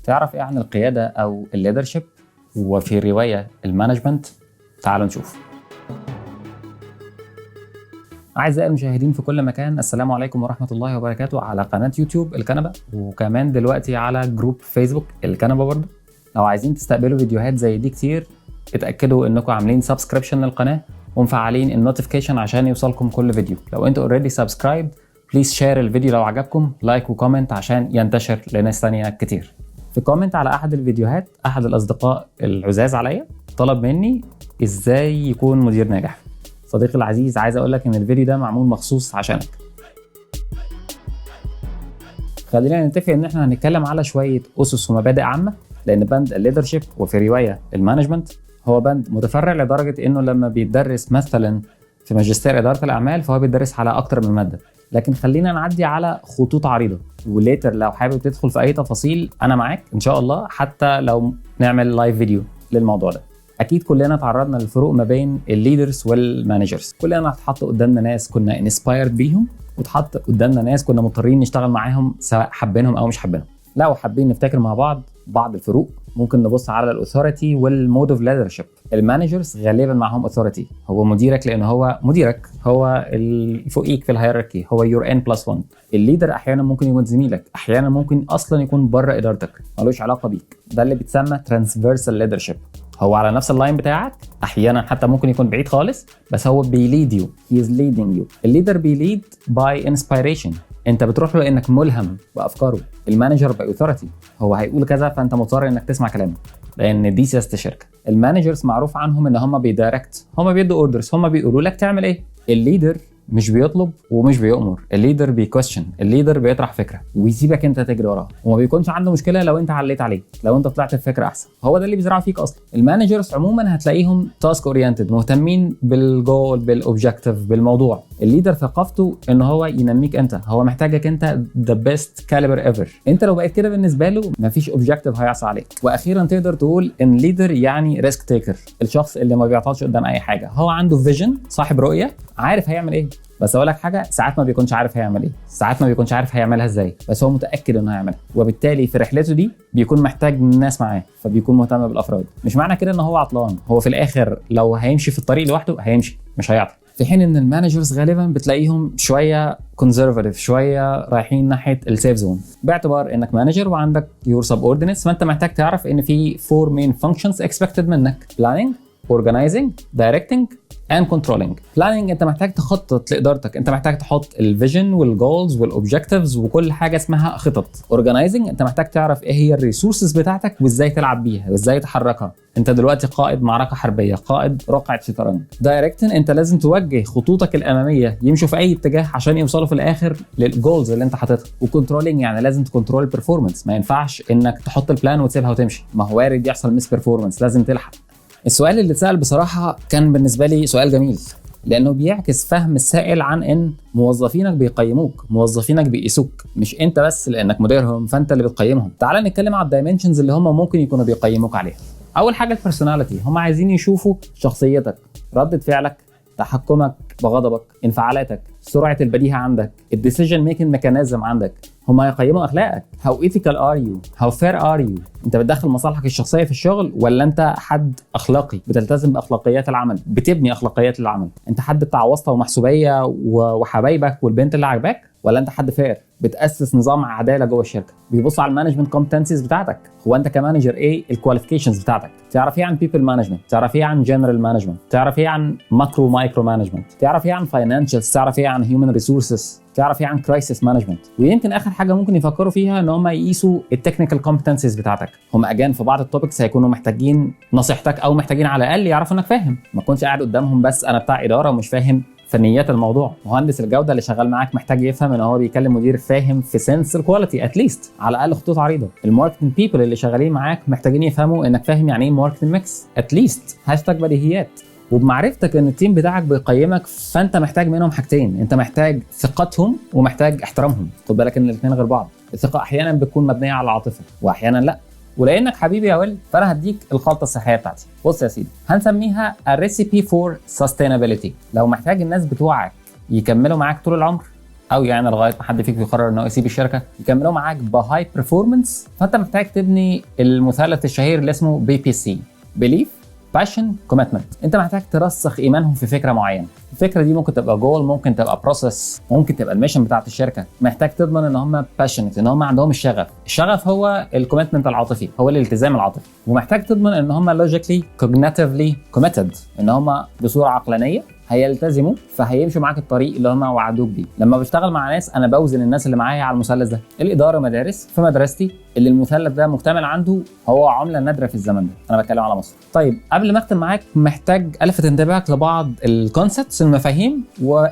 تعرف ايه عن القيادة او الليدرشيب وفي رواية المانجمنت؟ تعالوا نشوف. أعزائي المشاهدين في كل مكان، السلام عليكم ورحمة الله وبركاته على قناة يوتيوب الكنبة، وكمان دلوقتي على جروب فيسبوك الكنبة برضو. لو عايزين تستقبلوا فيديوهات زي دي كتير اتأكدوا انكم عاملين سبسكريبشن للقناة ومفعلين النوتيفيكيشن عشان يوصلكم كل فيديو. لو انتوا اوريدي سبسكرايب بليز شير الفيديو لو عجبكم، لايك وكومنت عشان ينتشر لناس ثانيه كتير. في كومنت على احد الفيديوهات احد الاصدقاء العزاز عليا طلب مني ازاي يكون مدير ناجح. صديقي العزيز، عايز اقول لك ان الفيديو ده معمول مخصوص عشانك. خلينا نتفق ان احنا هنتكلم على شويه اسس ومبادئ عامه، لان بند الليدرشيب وفي روايه المانجمنت هو بند متفرع لدرجه انه لما بيتدرس مثلا في ماجستير اداره الاعمال فهو بيتدرس على اكتر من ماده. لكن خلينا نعدي على خطوط عريضه، وليتر لو حابب تدخل في اي تفاصيل انا معاك ان شاء الله، حتى لو نعمل لايف فيديو للموضوع ده. اكيد كلنا تعرضنا للفروق ما بين الليدرز والمانجرز، كلنا اتحط قدامنا ناس كنا انسبايرد بيهم، واتحط قدامنا ناس كنا مضطرين نشتغل معاهم سواء حابينهم او مش حابينهم. لو حابين نفتكر مع بعض الفروق، ممكن نبص على الاثوريتي والمود اوف ليدرشيب. المانجرز غالبا معهم اثوريتي، هو مديرك لان هو مديرك، هو فوقيك في الهيراركي، هو يور ان بلس 1. الليدر احيانا ممكن يكون زميلك، احيانا ممكن اصلا يكون بره ادارتك، ملوش علاقه بيك. ده اللي بيتسمى ترانسفيرسال ليدرشيب، هو على نفس اللاين بتاعك، احيانا حتى ممكن يكون بعيد خالص، بس هو بيليد يو، هي از ليدنج يو. الليدر بيليد باي انسبيريشن، انت بتروح له انك ملهم بافكاره. المانجر باثوريتي، هو هيقول كذا فانت مضطر انك تسمع كلامه، لان دي سياسه الشركه. المانجرز معروف عنهم ان هم بيدايركت، هم بيدوا اوردرز، هم بيقولوا لك تعمل ايه. الليدر مش بيطلب ومش بيأمر، الليدر بيكويستشن، الليدر بيطرح فكره ويسيبك انت تجري وراها، وما بيكونش عنده مشكله لو انت عليت عليه، لو انت طلعت بفكره احسن. هو ده اللي بيزرعه فيك اصلا. المانجرز عموما هتلاقيهم تاسك اورينتد، مهتمين بالجول، بالاوبجكتيف، بالموضوع. الليدر ثقافته ان هو ينميك انت، هو محتاجك انت ذا بيست كاليبر ايفر. انت لو بقيت كده بالنسبه له مفيش اوبجكتيف هيعصى عليك. واخيرا تقدر تقول ان ليدر يعني ريسك تيكر، الشخص اللي ما بيعطلش قدام اي حاجه، هو عنده فيجن، صاحب رؤيه، عارف هيعمل ايه. بس اقول لك حاجه، ساعات ما بيكونش عارف هيعمل ايه، ساعات ما بيكونش عارف هيعملها ازاي، بس هو متاكد انه هيعملها، وبالتالي في رحلته دي بيكون محتاج ناس معاه، فبيكون مهتم بالافراد. مش معنى كده ان هو عطلان، هو في الاخر لو هيمشي في الطريق لوحده هيمشي، مش هيعطل. في حين ان المانجرز غالبا بتلاقيهم شويه كونزرفاتيف، شويه رايحين ناحيه السيف زون، باعتبار انك مانجر وعندك يور سبوردينيتس، فانت محتاج تعرف ان في 4 مين فانكشنز اكسبكتد منك: بلاننج، organizing، directing and controlling. planning انت محتاج تخطط لادارتك، انت محتاج تحط الفيجن والجولز والاوبجكتيفز وكل حاجه اسمها خطط. organizing انت محتاج تعرف ايه هي الريسورسز بتاعتك وازاي تلعب بيها وازاي تحركها. انت دلوقتي قائد معركه حربيه، قائد رقعه شطرنج. directing انت لازم توجه خطوطك الاماميه يمشوا في اي اتجاه عشان يوصلوا في الاخر للجولز اللي انت حاططها. وكنترولينج يعني لازم تكنترول البرفورمانس، ما ينفعش انك تحط البلان وتسيبها وتمشي، ما هو وارد يحصل مس بيرفورمانس، لازم تلحق. السؤال اللي اتسأل بصراحة كان بالنسبة لي سؤال جميل، لأنه بيعكس فهم السائل عن إن موظفينك بيقيموك، موظفينك بيقيسوك، مش أنت بس لأنك مديرهم فأنت اللي بتقيمهم. تعال نتكلم على الدايمنشنز اللي هم ممكن يكونوا بيقيموك عليها. أول حاجة البرسوناليتي، هم عايزين يشوفوا شخصيتك، ردة فعلك، تحكمك بغضبك، انفعالاتك، سرعة البديهة عندك، الديسيجن ميكنج ميكانيزم عندك. هم هيقيموا اخلاقك، how ethical are you، how fair are you، انت بتدخل مصالحك الشخصيه في الشغل ولا انت حد اخلاقي بتلتزم باخلاقيات العمل، بتبني اخلاقيات العمل. انت حد بتاع واسطه ومحسوبيه وحبايبك والبنت اللي عاجباك، ولا انت حد فير بتاسس نظام عداله جوه الشركه. بيبص على المانجمنت كومبتنسيز بتاعتك، هو انت كمانجر ايه الكواليفيكيشنز بتاعتك، تعرف ايه عن بيبل مانجمنت، تعرف ايه عن جنرال مانجمنت، تعرف ايه عن مايكرو مانجمنت، تعرف ايه عن فاينانشالز، تعرف ايه عن هيومن ريسورسز، تعرف ايه عن كرايسيس مانجمنت. ويمكن اخر حاجه ممكن يفكروا فيها ان هم يقيسوا التكنيكال كومبتنسيز بتاعتك. هم اجان في بعض التوبكس هيكونوا محتاجين نصيحتك، او محتاجين على الاقل يعرفوا انك فاهم، ما تكونش قاعد قدامهم بس انا بتاع اداره ومش فاهم فنيات الموضوع. مهندس الجوده اللي شغال معاك محتاج يفهم ان هو بيكلم مدير فاهم في سنس الكواليتي اتليست، على الاقل خطوط عريضه. الماركتنج بيبل اللي شغالين معاك محتاجين يفهموا انك فاهم يعني ايه ماركتنج ميكس اتليست، هاشتاج بديهيات. وبمعرفتك ان التيم بتاعك بيقيمك، فانت محتاج منهم حاجتين، انت محتاج ثقتهم ومحتاج احترامهم. خد بالك ان الاثنين غير بعض، الثقه احيانا بتكون مبنيه على العاطفه واحيانا لا. ولانك حبيبي يا ويل فانا هديك الخلطه الصحيه بتاعتي. بص يا سيدي، هنسميها الريسيبي فور سستينابيلتي. لو محتاج الناس بتوعك يكملوا معاك طول العمر، او يعني لغايه ما حد فيك يقرر انه يسيب الشركه، يكملوا معاك بهاي برفورمانس. فانت محتاج تبني المثلث الشهير اللي اسمه BPC: بيليف، باشن، كوميتمنت. انت محتاج ترسخ ايمانهم في فكره معينه. الفكره دي ممكن تبقى جول، ممكن تبقى بروسيس، ممكن تبقى الميشن بتاعت الشركه. محتاج تضمن ان هم باشنت، ان هم عندهم الشغف. الشغف هو الكوميتمنت العاطفي، هو الالتزام العاطفي. ومحتاج تضمن ان هم لوجيكلي كوجنيتيفلي كوميتد، ان هم بصوره عقلانيه هيلتزموا، فهيمشوا معاك الطريق اللي هم وعدوك بيه. لما بشتغل مع ناس انا بوزن الناس اللي معايا على المثلث ده. الاداره مدارس، في مدرستي اللي المثلث ده مكتمل عنده هو عمله نادره في الزمن ده. انا بتكلم على مصر. طيب قبل ما اختم معاك محتاج الفت انتباهك لبعض الكونسبتس، المفاهيم،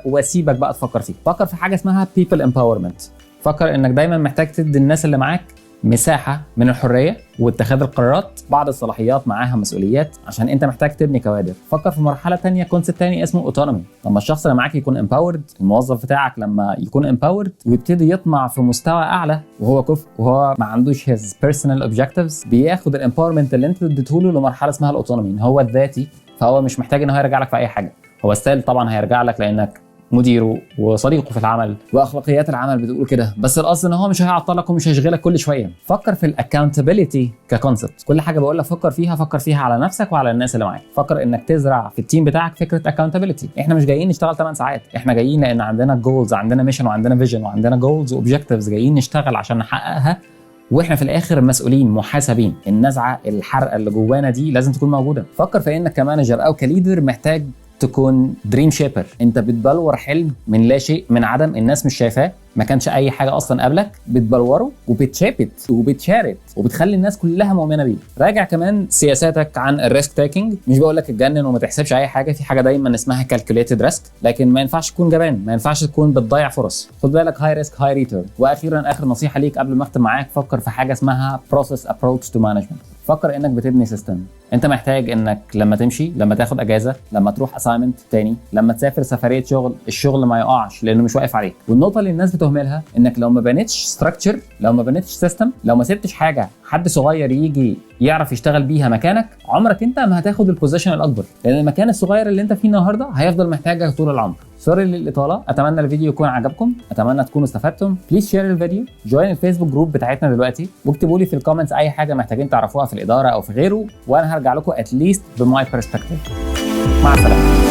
واسيبك بقى تفكر فيه. فكر في حاجه اسمها people empowerment. فكر انك دايما محتاج تدي الناس اللي معاك مساحه من الحريه واتخاذ القرارات، بعض الصلاحيات معاها مسؤوليات، عشان انت محتاج تبني كوادر. فكر في مرحله ثانيه، كونسيبت ثاني اسمه اوتونومي. لما الشخص اللي معاك يكون امباورد، الموظف بتاعك لما يكون امباورد ويبتدي يطمع في مستوى اعلى وهو كفء وهو ما عندوش هيز بيرسونال اوبجكتيفز، بياخد الامباورمنت اللي انت اديته له لمرحله اسمها الاوتونومي، ان هو الذاتي. فهو مش محتاج ان هو يرجع لك في اي حاجه. هو ستايل طبعا هيرجع لك لانك مديره وصديقه في العمل واخلاقيات العمل بتقول كده، بس الاصل ان هو مش هيعطلك ومش هيشغلك كل شويه. فكر في الاكاونتابيلتي ككونسبت. كل حاجه بقول لك فكر فيها على نفسك وعلى الناس اللي معاك. فكر انك تزرع في التيم بتاعك فكره اكاونتابيلتي. احنا مش جايين نشتغل 8 ساعات، احنا جايين لان عندنا جولز، عندنا ميشن وعندنا فيجن وعندنا جولز واوبجكتيفز جايين نشتغل عشان نحققها، واحنا في الاخر مسؤولين محاسبين. النزعه الحرقه اللي جوانا دي لازم تكون موجوده. فكر في انك كمانجر او كليدر محتاج تكون دريم شيبر. انت بتبلور حلم من لا شيء، من عدم، الناس مش شايفاه، ما كانش اي حاجه اصلا قبلك، بتبلوره وبتشابت وبتشارت وبتخلي الناس كلها مؤمنه بيه. راجع كمان سياساتك عن الريسك تيكينج. مش بقول لك اتجنن وما تحسبش اي حاجه، في حاجه دايما اسمها كالكوليتد ريسك، لكن ما ينفعش تكون جبان، ما ينفعش تكون بتضيع فرص. خد بالك هاي ريسك هاي ريتيرن. واخيرا اخر نصيحه ليك قبل ما اختم معاك، فكر في حاجه اسمها بروسيس ابروتش تو مانجمنت. فكر انك بتبني سيستم. انت محتاج انك لما تمشي، لما تاخد اجازه، لما تروح اساينمنت تاني، لما تسافر سفريه شغل، الشغل ما يقعش لانه مش واقف عليك. والنقطه اللي الناس بتهملها انك لو ما بنيتش ستراكشر، لو ما بنيتش سيستم، لو ما سبتش حاجه حد صغير يجي يعرف يشتغل بيها مكانك، عمرك انت ما هتاخد البوزيشن الاكبر، لان المكان الصغير اللي انت فيه النهارده هيفضل محتاجك طول العمر. سوري للاطاله، اتمنى الفيديو يكون عجبكم، اتمنى تكونوا استفدتم. بليز شير الفيديو، جوين الفيسبوك جروب بتاعتنا دلوقتي، واكتبوا لي في الكومنتس اي حاجه محتاجين تعرفوها في الاداره او في غيره، وانا هرجع لكم اتليست بماي برسبكتيف. مع السلامه.